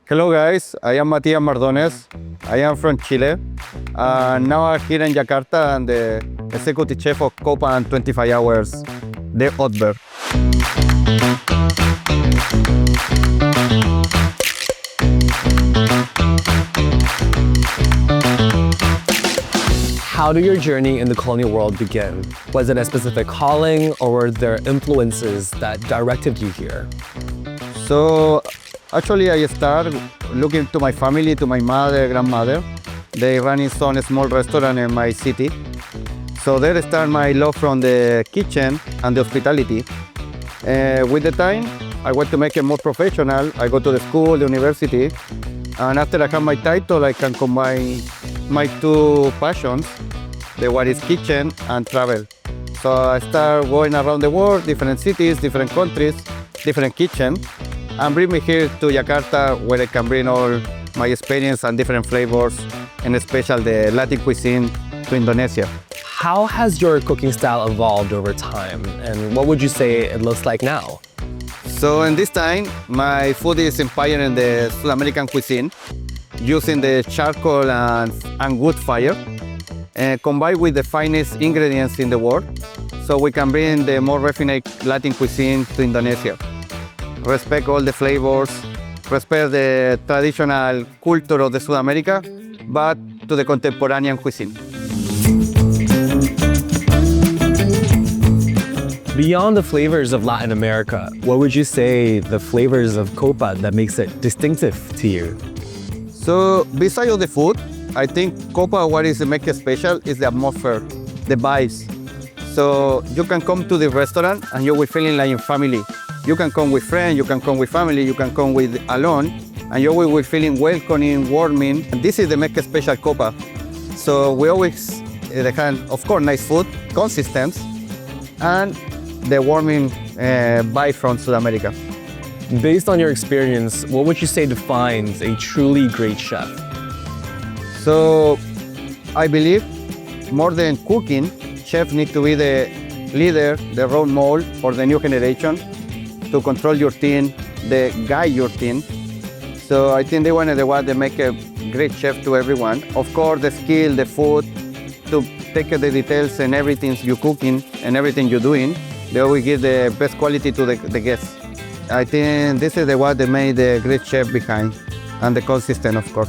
Hello guys, I am Matias Mardones. I am from Chile. Now I'm here in Jakarta and the executive chef of COPA and 25 hours, the Otber. How did your journey in the culinary world begin? Was it a specific calling or were there influences that directed you here? So actually I started looking to my family, to my mother, grandmother. They run some small restaurant in my city. So there started my love from the kitchen and the hospitality. With the time, I want to make it more professional. I go to the school, the university, and after I have my title, I can combine my two passions, the one is kitchen and travel. So I start going around the world, different cities, different countries, different kitchen, and bring me here to Jakarta where I can bring all my experience and different flavors, and especially the Latin cuisine to Indonesia. How has your cooking style evolved over time and what would you say it looks like now? So in this time, my food is inspired in the South American cuisine, using the charcoal and wood fire, combined with the finest ingredients in the world, so we can bring the more refined Latin cuisine to Indonesia. Respect all the flavors, respect the traditional culture of the South America, but to the contemporary cuisine. Beyond the flavors of Latin America, what would you say the flavors of COPA that makes it distinctive to you? So besides the food, I think COPA, what is make it special is the atmosphere, the vibes. So you can come to the restaurant and you will feeling like in family. You can come with friends, you can come with family, you can come with alone, and you will be feeling welcoming, warming. And this is the make it special COPA. So we always have, of course, nice food, consistent, and the warming vibe from South America. Based on your experience, what would you say defines a truly great chef? So I believe more than cooking, chefs need to be the leader, the role model for the new generation, to control your team, the guide your team. So I think they want the one that make a great chef to everyone. Of course, the skill, the food, to take the details and everything you're cooking and everything you're doing, they always give the best quality to the guests. I think this is the one that made the great chef behind, and the consistent, of course.